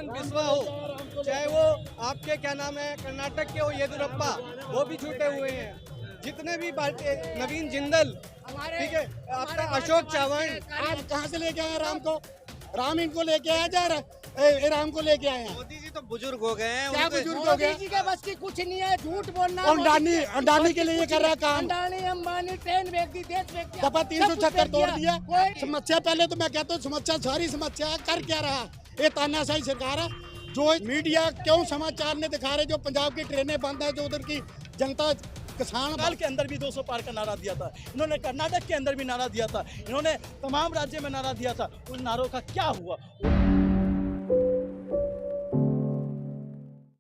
हेमंत बिस्वा हो, चाहे वो आपके क्या नाम है कर्नाटक के हो येदियुरप्पा, वो भी छूटे हुए हैं। जितने भी पार्टी, नवीन जिंदल, ठीक है, आपका अशोक चव्हाण। आप कहाँ से लेके आए राम को? राम इनको लेके आया जा रहा, राम को लेके आए हैं। मोदी जी तो बुजुर्ग हो गए हैं। क्या बुजुर्ग हो गए? मोदी जी के बस की कुछ नहीं है, झूठ बोलना। अंडानी के लिए ये कर रहा है काम। अंडानी, अंबानी, ट्रेन व्यक्ति, देश व्यक्ति, दफा 376 तोड़ दिया। कोई समस्या पहले तो मैं कहता हूँ समस्या सारी समस्या है, कर क्या रहा ये तानाशाही सरकार है। जो मीडिया क्यों समाचार ने दिखा रहे, जो पंजाब की ट्रेनें बंद है, जो उधर की जनता किसान बंगाल के अंदर भी 200 पार का नारा दिया था, इन्होंने कर्नाटक के अंदर भी नारा दिया था, इन्होंने तमाम राज्य में नारा दिया था। उन नारों का क्या हुआ?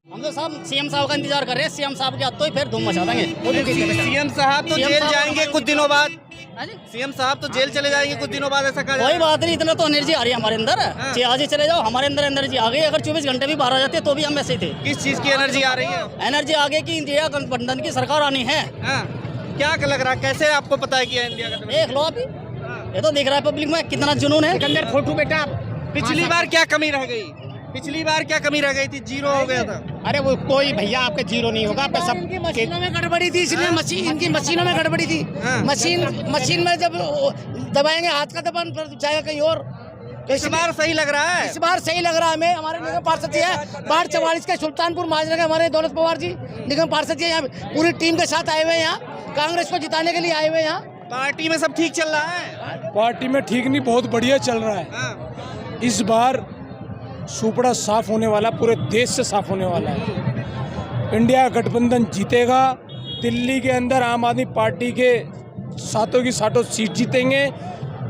हम तो साहब सीएम साहब का इंतजार कर रहे हैं। सीएम साहब के हाथ तो ही फिर धूम मचा देंगे। सीएम साहब तो जेल जाएंगे कुछ दिनों बाद। सीएम साहब तो जेल चले जाएंगे कुछ दिनों बाद, ऐसा कहा कोई बात नहीं, इतना तो एनर्जी आ रही है हमारे अंदर। चाहे आज ही चले जाओ, हमारे अंदर एनर्जी आ गई। अगर 24 घंटे भी बाहर आ जाते तो भी हम वैसे ही थे। किस चीज की एनर्जी आ रही है? एनर्जी आगे की इंडिया गठबंधन की सरकार आनी है। क्या लग रहा है, कैसे आपको पता है कि इंडिया का? देख लो अभी, ये तो दिख रहा है पब्लिक में कितना जुनून है। अंदर फोटो बेटा, पिछली बार क्या कमी रह गई? पिछली बार क्या कमी रह गई थी? जीरो हो गया था। अरे वो कोई भैया आपके जीरो नहीं होगा। आपके सब इनकी मशीनों में गड़बड़ी थी, इसलिए मशीन इनकी मशीनों में गड़बड़ी थी। मशीन में जब दबाएंगे हाथ का दबान फिर जाएगा कहीं और। तो इस बार सही लग रहा है? इस बार सही लग रहा है हमें। हमारे निगम पार्षद जी है बाढ़ 44 के सुल्तानपुर माजरा के हमारे दौलत पवार जी निगम पार्षद जी यहाँ पूरी टीम के साथ आए हुए हैं। यहाँ कांग्रेस को जिताने के लिए आए हुए हैं। यहाँ पार्टी में सब ठीक चल रहा है? पार्टी में ठीक नहीं, बहुत बढ़िया चल रहा है। इस बार सुपड़ा साफ होने वाला, पूरे देश से साफ होने वाला है। इंडिया गठबंधन जीतेगा। दिल्ली के अंदर आम आदमी पार्टी के सातों की सातों सीट जीतेंगे।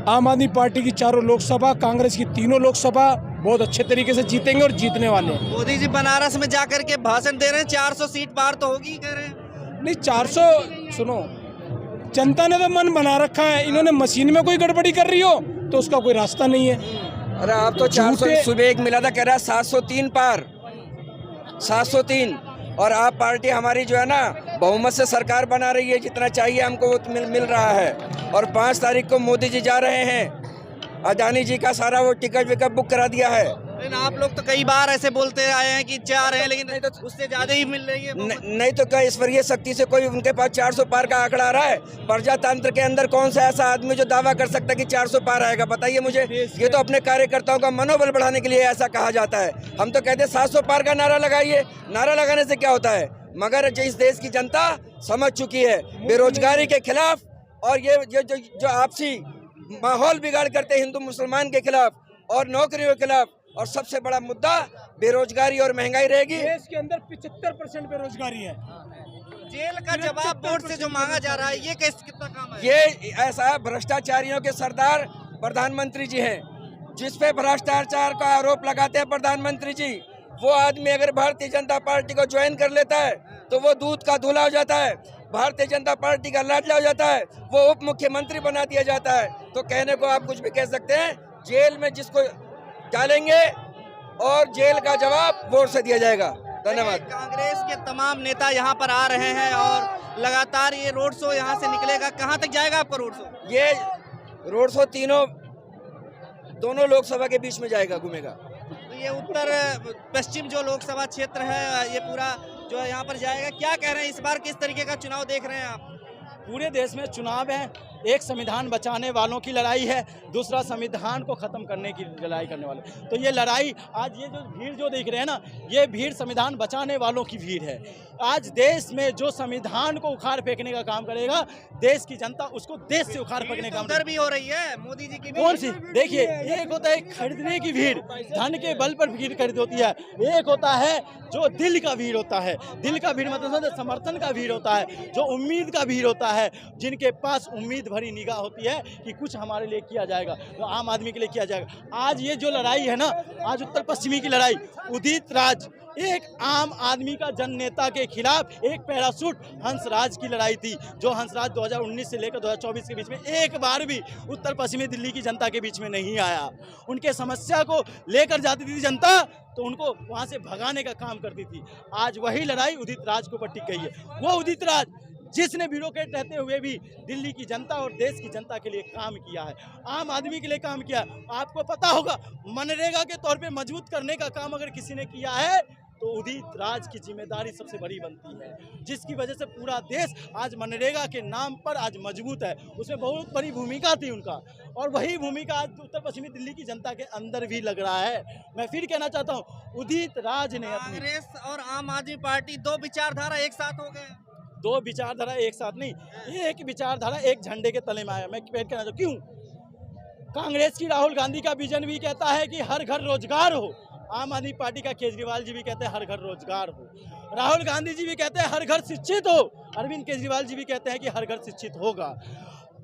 आम आदमी पार्टी की 4 लोकसभा, कांग्रेस की 3 लोकसभा बहुत अच्छे तरीके से जीतेंगे और जीतने वाले हैं। मोदी जी बनारस में जाकर के भाषण दे रहे हैं, 400 सीट पार तो होगी कह रहे हैं। नहीं 400, सुनो, जनता ने तो मन बना रखा है। इन्होंने मशीन में कोई गड़बड़ी कर रही हो तो उसका कोई रास्ता नहीं है। अरे आप तो 400 सुबह एक मिला था, कह रहा है 703 पार, 703। और आप पार्टी हमारी जो है ना बहुमत से सरकार बना रही है, जितना चाहिए हमको वो मिल रहा है। और 5 तारीख को मोदी जी जा रहे हैं, अडानी जी का सारा वो टिकट विकट बुक करा दिया है। लेकिन आप लोग तो कई बार ऐसे बोलते आए हैं कि 4 हैं, लेकिन नहीं तो उससे ज्यादा ही मिल रही है। नहीं तो क्या ईश्वरीय शक्ति से कोई उनके पास 400 पार का आंकड़ा आ रहा है? प्रजातंत्र के अंदर कौन सा ऐसा आदमी जो दावा कर सकता है कि 400 पार आएगा? बताइए मुझे। ये तो अपने कार्यकर्ताओं का मनोबल बढ़ाने के लिए ऐसा कहा जाता है। हम तो कहते हैं 700 पार का नारा लगाइए। नारा लगाने से क्या होता है? मगर इस देश की जनता समझ चुकी है बेरोजगारी के खिलाफ, और ये जो आपसी माहौल बिगाड़ करते हिंदू मुसलमान के खिलाफ और नौकरियों के खिलाफ, और सबसे बड़ा मुद्दा बेरोजगारी और महंगाई रहेगी। देश के अंदर 75% बेरोजगारी है। जेल का जवाब बोर्ड से जो मांगा जा रहा है, ये कितना काम है? ये ऐसा है, भ्रष्टाचारियों के सरदार प्रधानमंत्री जी हैं, जिस पे भ्रष्टाचार का आरोप लगाते हैं प्रधानमंत्री जी। वो आदमी अगर भारतीय जनता पार्टी को ज्वाइन कर लेता है तो वो दूध का दूल्हा हो जाता है, भारतीय जनता पार्टी का लाडला हो जाता है, वो उप मुख्यमंत्री बना दिया जाता है। तो कहने को आप कुछ भी कह सकते हैं। जेल में जिसको डालेंगे और जेल का जवाब वोट से दिया जाएगा। धन्यवाद। कांग्रेस के तमाम नेता यहाँ पर आ रहे हैं और लगातार ये रोड शो यहाँ से निकलेगा। कहाँ तक जाएगा आपका रोड शो? ये रोड शो दोनों लोकसभा के बीच में जाएगा, घूमेगा। तो ये उत्तर पश्चिम जो लोकसभा क्षेत्र है, ये पूरा जो है यहाँ पर जाएगा। क्या कह रहे हैं, इस बार किस तरीके का चुनाव देख रहे हैं आप? पूरे देश में चुनाव है। एक संविधान बचाने वालों की लड़ाई है, दूसरा संविधान को खत्म करने की लड़ाई करने वाले। तो ये लड़ाई, आज ये जो भीड़ जो देख रहे हैं ना, ये भीड़ संविधान बचाने वालों की भीड़ है। आज देश में जो संविधान को उखाड़ फेंकने का काम करेगा, देश की जनता उसको देश से उखाड़ फेंकने का काम भी हो रही है। मोदी जी की कौन सी? देखिए, एक होता है खरीदने की भीड़, धन के बल पर भीड़ खरीद होती है। एक होता है जो दिल का भीड़ होता है। दिल का भीड़ मतलब समर्थन का भीड़ होता है, जो उम्मीद का भीड़ होता है, जिनके पास उम्मीद भरी निगाह होती है कि कुछ हमारे लिए किया जाएगा, तो आम आदमी के लिए किया जाएगा। आज ये जो लड़ाई है ना, आज उत्तर पश्चिमी की लड़ाई, उदित राज एक आम आदमी का जन नेता के खिलाफ एक पैरासूट हंसराज की लड़ाई थी, जो हंसराज 2019 से लेकर 2024 के बीच में एक बार भी उत्तर पश्चिमी दिल्ली की जनता के बीच में नहीं आया। उनके समस्या को लेकर जाती थी जनता, तो उनको वहां से भगाने का काम करती थी। आज वही लड़ाई उदित राज को ऊपर टिक गई है। वो उदित राज जिसने ब्यूरोक्रेट रहते हुए भी दिल्ली की जनता और देश की जनता के लिए काम किया है, आम आदमी के लिए काम किया है। आपको पता होगा मनरेगा के तौर पे मजबूत करने का काम अगर किसी ने किया है तो उदित राज की जिम्मेदारी सबसे बड़ी बनती है, जिसकी वजह से पूरा देश आज मनरेगा के नाम पर आज मजबूत है। उसमें बहुत बड़ी भूमिका थी उनका, और वही भूमिका आज उत्तर पश्चिमी दिल्ली की जनता के अंदर भी लग रहा है। मैं फिर कहना चाहता हूँ, उदित राज ने अपनी कांग्रेस और आम आदमी पार्टी दो विचारधारा एक साथ हो गए। दो विचारधारा एक साथ नहीं, एक विचारधारा एक झंडे के तले में आया। मैं कहना चाहता हूँ क्यों? कांग्रेस की राहुल गांधी का विजन भी कहता है कि हर घर रोजगार हो, आम आदमी पार्टी का केजरीवाल जी भी कहते हैं हर घर रोजगार हो, राहुल गांधी जी भी कहते हैं हर घर शिक्षित हो, अरविंद केजरीवाल जी भी कहते हैं कि हर घर शिक्षित होगा।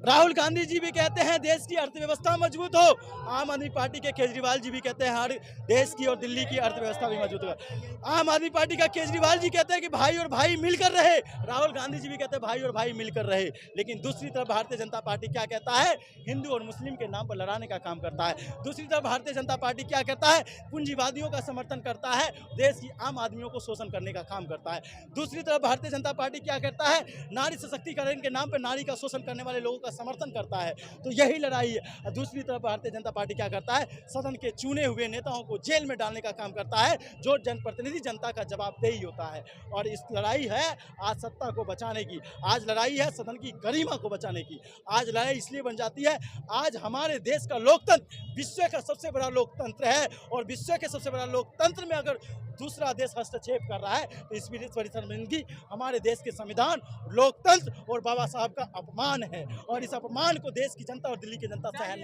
राहुल गांधी जी भी कहते हैं देश की अर्थव्यवस्था मजबूत हो, आम आदमी पार्टी के केजरीवाल जी भी कहते हैं हर देश की और दिल्ली की अर्थव्यवस्था भी मजबूत होगा। आम आदमी पार्टी का केजरीवाल जी कहते हैं कि भाई और भाई मिलकर रहे, राहुल गांधी जी भी कहते हैं भाई और भाई मिलकर रहे। लेकिन दूसरी तरफ भारतीय जनता पार्टी क्या कहता है? हिंदू और मुस्लिम के नाम पर लड़ाने का काम करता है। दूसरी तरफ भारतीय जनता पार्टी क्या कहता है? पूंजीवादियों का समर्थन करता है, देश की आम आदमियों को शोषण करने का काम करता है। दूसरी तरफ भारतीय जनता पार्टी क्या करता है? नारी सशक्तिकरण के नाम पर नारी का शोषण करने वाले लोगों समर्थन करता है। तो यही लड़ाई है। दूसरी तरफ भारतीय जनता पार्टी क्या करता है? सदन के चुने हुए नेताओं को जेल में डालने का काम करता है, जो जनप्रतिनिधि जनता का जवाबदेही होता है। और इस लड़ाई है आज सत्ता को बचाने की, आज लड़ाई है सदन की गरिमा को बचाने की। आज लड़ाई इसलिए बन जाती है, आज हमारे देश का लोकतंत्र विश्व का सबसे बड़ा लोकतंत्र है, और विश्व के सबसे बड़ा लोकतंत्र में अगर दूसरा देश हस्तक्षेप कर रहा है तो इस बड़ी शर्मिंदगी हमारे देश के संविधान, लोकतंत्र और बाबा साहब का अपमान है। और इस अपमान को देश की जनता और दिल्ली की जनता सहन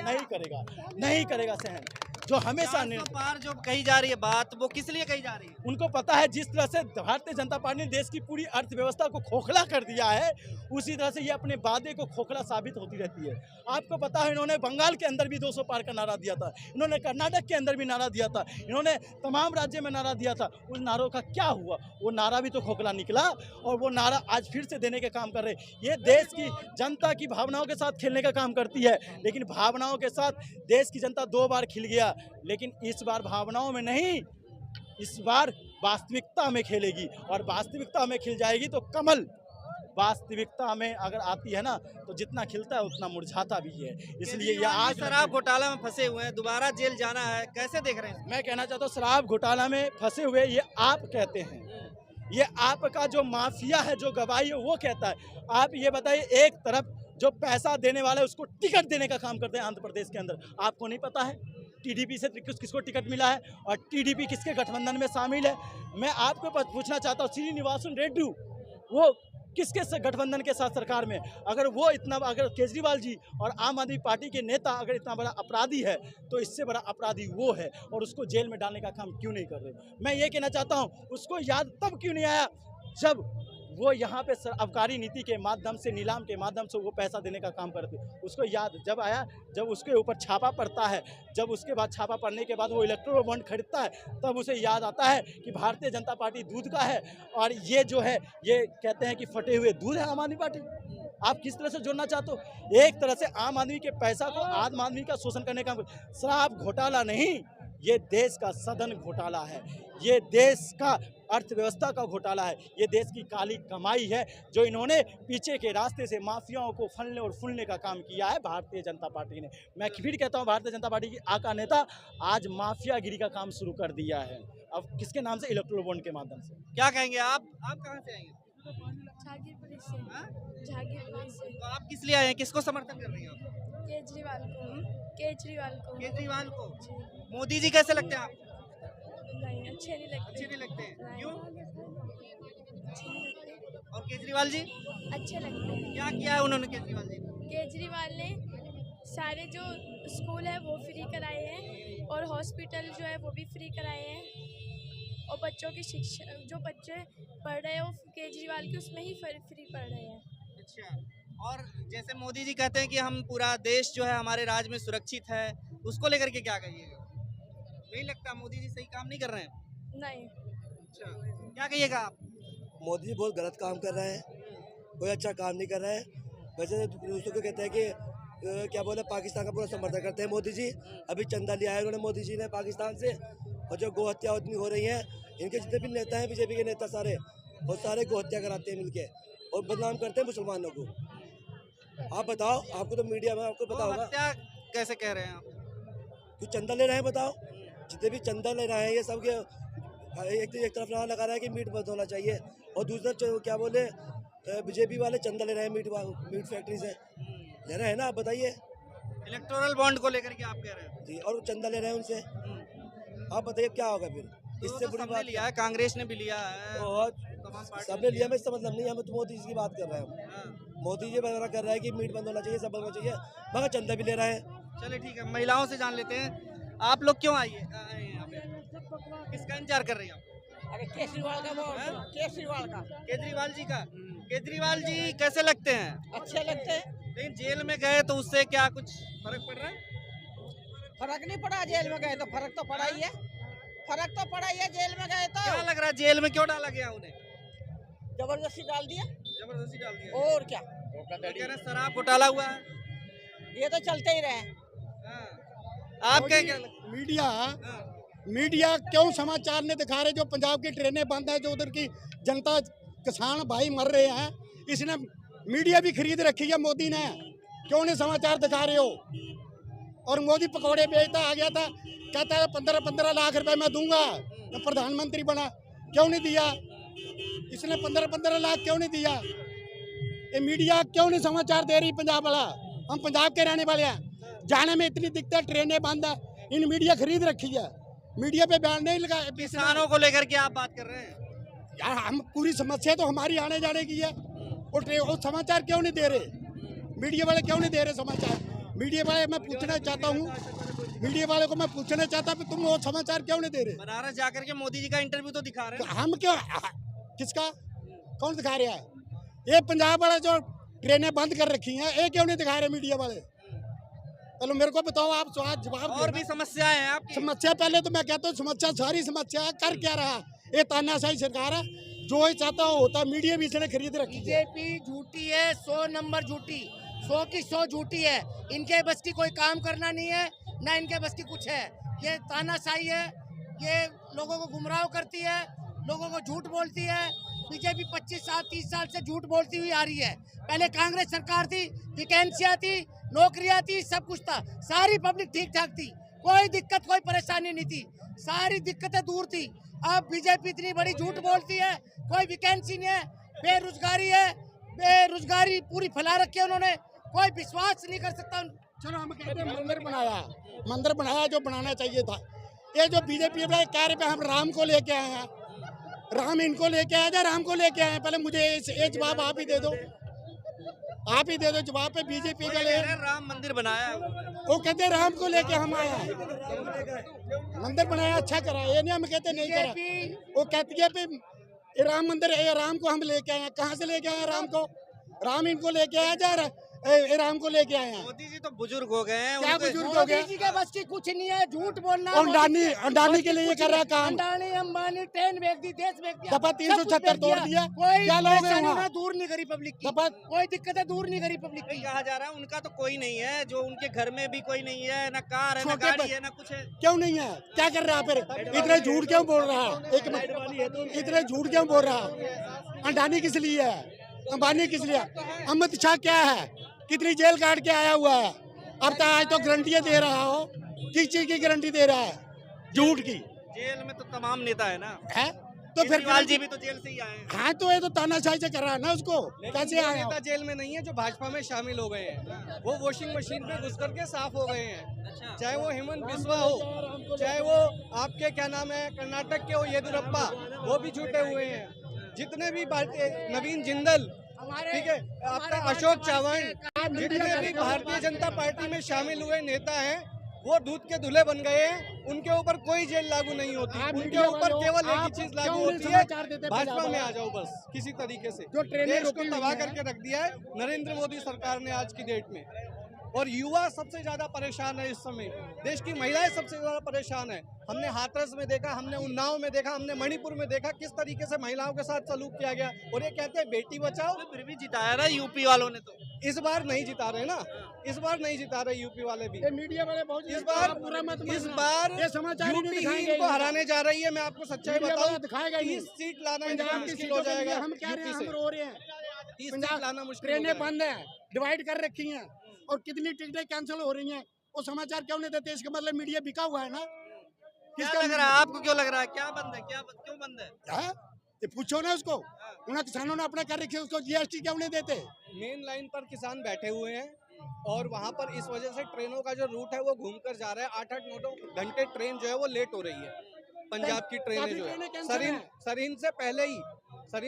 नहीं करेगा सहन। जो हमेशा पार जो कही जा रही है बात, वो किस लिए कही जा रही है? उनको पता है जिस तरह से भारतीय जनता पार्टी ने देश की पूरी अर्थव्यवस्था को खोखला कर दिया है, उसी तरह से ये अपने वादे को खोखला साबित होती रहती है। आपको पता है इन्होंने बंगाल के अंदर भी 200 पार का नारा दिया था, इन्होंने कर्नाटक के अंदर भी नारा दिया था, इन्होंने तमाम राज्य में नारा दिया था। उन नारों का क्या हुआ? वो नारा भी तो खोखला निकला, और वो नारा आज फिर से देने के काम कर रहे। ये देश की जनता की भावनाओं के साथ खेलने का काम करती है, लेकिन भावनाओं के साथ देश की जनता 2 बार खिल गया, लेकिन इस बार भावनाओं में नहीं, इस बार वास्तविकता में खेलेगी। और वास्तविकता में खिल जाएगी तो कमल वास्तविकता में अगर आती है ना, तो जितना खिलता है उतना मुरझाता भी है। इसलिए ये आज शराब घोटाला में फंसे हुए हैं, दोबारा जेल जाना है, कैसे देख रहे हैं? मैं कहना चाहता हूँ शराब घोटाला में फंसे हुए ये आप कहते हैं, ये आपका जो माफिया है, जो गवाही है, वो कहता है। आप ये बताइए, एक तरफ जो पैसा देने वाला है उसको टिकट देने का काम करते हैं आंध्र प्रदेश के अंदर, आपको नहीं पता है टीडीपी से किसको टिकट मिला है और टीडीपी किसके गठबंधन में शामिल है? मैं आपको पूछना चाहता हूँ, श्रीनिवासन रेड्डी वो किसके गठबंधन के साथ सरकार में? अगर वो इतना, अगर केजरीवाल जी और आम आदमी पार्टी के नेता अगर इतना बड़ा अपराधी है, तो इससे बड़ा अपराधी वो है, और उसको जेल में डालने का काम क्यों नहीं कर रहे? मैं ये कहना चाहता हूँ, उसको याद तब क्यों नहीं आया जब वो यहाँ पे अबकारी नीति के माध्यम से, नीलाम के माध्यम से वो पैसा देने का काम करते। उसको याद जब आया जब उसके ऊपर छापा पड़ता है, जब उसके बाद छापा पड़ने के बाद वो इलेक्ट्रोल बॉन्ड खरीदता है, तब उसे याद आता है कि भारतीय जनता पार्टी दूध का है, और ये जो है ये कहते हैं कि फटे हुए दूध है आम आदमी पार्टी। आप किस तरह से जोड़ना चाहते हो? एक तरह से आम आदमी के पैसा को आम आदमी का शोषण करने का। शराब घोटाला नहीं, ये देश का सदन घोटाला है, ये देश का अर्थव्यवस्था का घोटाला है, ये देश की काली कमाई है, जो इन्होंने पीछे के रास्ते से माफियाओं को फलने और फूलने का काम किया है भारतीय जनता पार्टी ने। मैं फिर कहता हूँ, भारतीय जनता पार्टी की आका नेता आज माफियागिरी का काम शुरू कर दिया है। अब किसके नाम से? इलेक्ट्रोल बॉन्ड के माध्यम से। क्या कहेंगे आप कहाँ से आएंगे? झागीरपुरी से। तो आप किस लिए आए हैं, किसको समर्थन कर रही हैं आप? केजरीवाल को। मोदी जी कैसे लगते हैं आप? नहीं, अच्छे नहीं लगते हैं। क्यों? और केजरीवाल जी अच्छे लगते हैं। क्या किया है उन्होंने? केजरीवाल ने सारे जो स्कूल है वो फ्री कराए हैं, और हॉस्पिटल जो है वो भी फ्री कराए हैं, और बच्चों की शिक्षा, जो बच्चे पढ़ रहे हैं वो केजरीवाल की उसमें ही फ्री पढ़ रहे हैं। अच्छा, और जैसे मोदी जी कहते हैं कि हम पूरा देश जो है हमारे राज्य में सुरक्षित है, उसको लेकर के क्या कहिएगा? नहीं लगता मोदी जी सही काम नहीं कर रहे हैं? नहीं। अच्छा, क्या कहिएगा आप? मोदी जी बहुत गलत काम कर रहे हैं, कोई अच्छा काम नहीं कर रहे हैं। वैसे दूसरों को कहते हैं कि क्या बोले, पाकिस्तान का पूरा समर्थन करते हैं मोदी जी। अभी चंदा लिया है उन्होंने मोदी जी ने पाकिस्तान से, और जो गौ हत्या उतनी हो रही है, इनके जितने भी नेता हैं बीजेपी के नेता सारे, वो सारे गौ हत्या कराते हैं मिलके। और बदनाम करते हैं मुसलमानों को। आप बताओ, आपको तो मीडिया में आपको पता होगा। हत्या कैसे कह रहे हैं आप? कुछ चंदा ले रहे हैं, बताओ। जितने भी चंदा ले रहे हैं ये सब के एक तरफ नारा लगा रहा है कि मीट बंद होना चाहिए, और दूसरा क्या बोले बीजेपी वाले चंदा ले रहे हैं मीट फैक्ट्री से, ले रहे हैं ना। आप बताइए, इलेक्टोरल बॉन्ड को लेकर के आप कह रहे हैं जी, और चंदा ले रहे हैं उनसे। आप बताइए क्या होगा फिर? इससे बुरी बात लिया है, कांग्रेस ने भी लिया है, और सबने लिया। मैं इसका मतलब नहीं है, हम तो मोदी जी की बात कर रहे हैं। मोदी जी वगैरह कर रहा है कि मीट बंद होना चाहिए, सब बंद होना चाहिए, मगर चंदा भी ले रहे हैं। चलिए ठीक है, महिलाओं से जान लेते हैं। आप लोग क्यों आए यहाँ पे? किसका इंतजार कर रही हैं आप? अरे केजरीवाल का वोट, केजरीवाल का। केजरीवाल जी का। केजरीवाल जी कैसे लगते हैं? अच्छे लगते हैं। लेकिन जेल में गए तो उससे क्या कुछ फर्क पड़ रहा है? फर्क नहीं पड़ा, जेल में गए तो फर्क तो पड़ा ही है। फर्क तो पड़ा ही है, जेल में गए तो। क्या लग रहा है जेल में क्यों डाला गया उन्हें? जबरदस्ती डाल दिया। जबरदस्ती डाल दिया। और क्या? कह रहे शराब घोटाला हुआ है। ये तो चलते ही रहे। आप क्या मीडिया क्यों समाचार नहीं दिखा रहे? जो पंजाब की ट्रेनें बंद है, जो उधर की जनता किसान भाई मर रहे हैं, इसने मीडिया भी खरीद रखी है मोदी ने। क्यों नहीं समाचार दिखा रहे हो? और मोदी पकौड़े बेचता आ गया था, कहता है 15-15 लाख रुपए मैं दूंगा जब प्रधानमंत्री बना। क्यों नहीं दिया? इसने 15-15 लाख क्यों नहीं दिया? ये मीडिया क्यों नहीं समाचार दे रही पंजाब वाला? हम पंजाब के रहने वाले हैं, जाने में इतनी दिक्कत, ट्रेनें बंद है, इन मीडिया खरीद रखी है। मीडिया पे बयान नहीं लगा। किसानों को लेकर के आप बात कर रहे हैं यार, हम पूरी समस्या तो हमारी आने जाने की है, और समाचार क्यों नहीं दे रहे? मीडिया वाले क्यों नहीं दे रहे समाचार? मीडिया वाले मैं पूछना चाहता हूँ, मीडिया वाले को मैं पूछना चाहता हूँ, तुम वो समाचार क्यों नहीं दे रहे? बनारस जाकर के मोदी जी का इंटरव्यू तो दिखा रहे हैं। हम क्यों? किसका? कौन दिखा रहा है? ये पंजाब वाले जो ट्रेनें बंद कर रखी हैं, ये क्यों नहीं दिखा रहे मीडिया वाले? चलो मेरे को बताओ, आप जवाब। और भी समस्याएं हैं आपकी? समस्या पहले तो मैं कहता हूँ समस्या सारी समस्या है, कर क्या रहा? ये तानाशाही सरकार है, जो ही चाहता हो होता। मीडिया भी इसने खरीद रखी है। बीजेपी झूठी है, 100 नंबर झूठी, 100 की 100 झूठी है। इनके बस की कोई काम करना नहीं है, ना इनके बस की कुछ है। ये तानाशाही है, ये लोगों को गुमराह करती है, लोगों को झूठ बोलती है। बीजेपी 25-30 साल से झूठ बोलती हुई आ रही है। पहले कांग्रेस सरकार थी, वैकेंसियाँ थी, नौकरियाँ थी, सब कुछ था, सारी पब्लिक ठीक ठाक थी, कोई दिक्कत कोई परेशानी नहीं थी, सारी दिक्कतें दूर थी। अब बीजेपी इतनी बड़ी झूठ बोलती है, कोई वैकेंसी नहीं है, बेरोजगारी है, बेरोजगारी पूरी फैला रखी है उन्होंने, कोई विश्वास नहीं कर सकता। चलो हम कहते हैं मंदिर बनाया जो बनाना चाहिए था। ये जो बीजेपी वाले कह रहे हम राम को लेके आए हैं, राम इनको लेके आए या राम को लेके आए? पहले मुझे ये जवाब आप ही दे दो, आप ही दे दो जवाब पे। बीजेपी का ले राम मंदिर बनाया, वो कहते राम को लेके हम आए हैं, मंदिर बनाया, अच्छा करा। ये नहीं हम कहते नहीं करा। वो कहती है पे राम मंदिर, ये राम को हम लेके आए हैं। कहाँ से लेके आए हैं राम को? राम इनको लेके आया जा रहा, राम को लेके आए हैं। मोदी जी तो बुजुर्ग हो गए हैं, क्या बुजुर्ग हो गए? मोदी जी के बस की कुछ नहीं है, झूठ बोलना। अंडानी के लिए कर रहा है काम। अंडानी अंबानी ट्रेन बेच दी, देश बेच दिया, दफा 376 तोड़ दिया। कोई क्या लोग परेशानी दूर नहीं करी पब्लिक की, कोई दिक्कतें दूर नहीं करी पब्लिक की। कहा जा रहा है उनका तो कोई नहीं है, जो उनके घर में भी कोई नहीं है, ना कार है, ना गाड़ी है, ना कुछ है। क्यों नहीं है? क्या कर रहा है फिर? इतने झूठ क्यों बोल रहा है? एक मिनट, इतने झूठ क्यों बोल रहा है? अंडानी किस लिए है? अंबानी किस लिए? अमित शाह क्या है? कितनी जेल काट के आया हुआ है? अब तो आज तो गारंटियां दे रहा हो, किस चीज की गारंटी दे रहा है? झूठ की। जेल में तो तमाम नेता है ना, है तो फिर केजरीवाल जी भी तो जेल से ही आए हैं। हाँ, तो ये तो तानाशाही से कर रहा है ना उसको। कैसे आए? नेता जेल में नहीं है जो भाजपा में शामिल हो गए हैं, वो वॉशिंग मशीन पे घुस करके साफ हो गए हैं। चाहे वो हेमंत बिस्वा हो, चाहे वो आपके क्या नाम है कर्नाटक के हो येदियुरप्पा, वो भी छूटे हुए हैं। जितने भी नवीन जिंदल, ठीक है, आपका अशोक चव्हाण, जितने भी भारतीय जनता पार्टी में शामिल हुए नेता हैं, वो दूध के दूल्हे बन गए हैं। उनके ऊपर कोई जेल लागू नहीं होती, उनके ऊपर केवल एक ही चीज लागू होती है, भाजपा में आ जाओ बस। किसी तरीके से देश को तबाह करके रख दिया है नरेंद्र मोदी सरकार ने आज की डेट में। और युवा सबसे ज्यादा परेशान है इस समय, देश की महिलाएं सबसे ज्यादा परेशान है। हमने हाथरस में देखा, हमने उन्नाव में देखा, हमने मणिपुर में देखा किस तरीके से महिलाओं के साथ सलूक किया गया। और ये कहते हैं बेटी बचाओ, फिर भी जिताया ना यूपी वालों ने। तो इस बार नहीं जिता रहे ना, इस बार नहीं जिता रहे यूपी वाले भी। मीडिया वाले बहुत इस बार यूपी ही इनको हराने जा रही है। मैं आपको सच्चाई बताऊं, 30 सीट लाना इनका मुश्किल हो जाएगा। हम कह रहे हैं, हम रो रहे हैं, 30 पंजाब सीट लाना मुश्किल हो ट्रेनें गया है। बंद है, डिवाइड कर रखी हैं और कितनी टिकटें कैंसिल हो रही हैं, वो समाचार क्यों नहीं देते? इसका मतलब मीडिया बिका हुआ है ना। क्या किसका लग रहा है आपको, क्यों लग रहा है, क्या बंद है, क्या क्यों बंद है? है? ये पूछो ना उसको, उन किसानों ने अपना कर रखी है, उसको जीएसटी क्यों नहीं देते? मेन लाइन पर किसान बैठे हुए हैं और वहाँ पर इस वजह से ट्रेनों का जो रूट है वो घूम कर जा रहा है। 8-8-9 घंटे ट्रेन जो है वो लेट हो रही है। पंजाब की ट्रेनें काफी जो ट्रेनें है cancel हैं। सरीन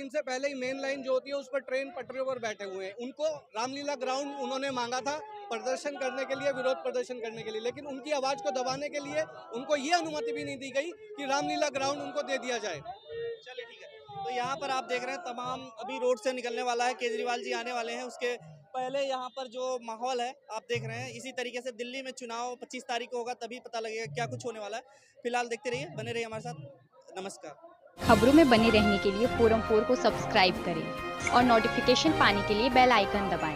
से पहले ही मेन लाइन जो होती है उस पर ट्रेन पटरियों पर बैठे हुए हैं। उनको रामलीला ग्राउंड उन्होंने मांगा था प्रदर्शन करने के लिए, विरोध प्रदर्शन करने के लिए, लेकिन उनकी आवाज को दबाने के लिए उनको ये अनुमति भी नहीं दी गई कि रामलीला ग्राउंड उनको दे दिया जाए। चलिए ठीक है। तो यहाँ पर आप देख रहे हैं तमाम अभी रोड से निकलने वाला है, केजरीवाल जी आने वाले हैं, उसके पहले यहाँ पर जो माहौल है आप देख रहे हैं। इसी तरीके से दिल्ली में चुनाव 25 तारीख को होगा, तभी पता लगेगा क्या कुछ होने वाला है। फिलहाल देखते रहिए, बने रहिए हमारे साथ। नमस्कार। खबरों में बने रहने के लिए फोरम 4 को सब्सक्राइब करें और नोटिफिकेशन पाने के लिए बेल आइकन दबाएं।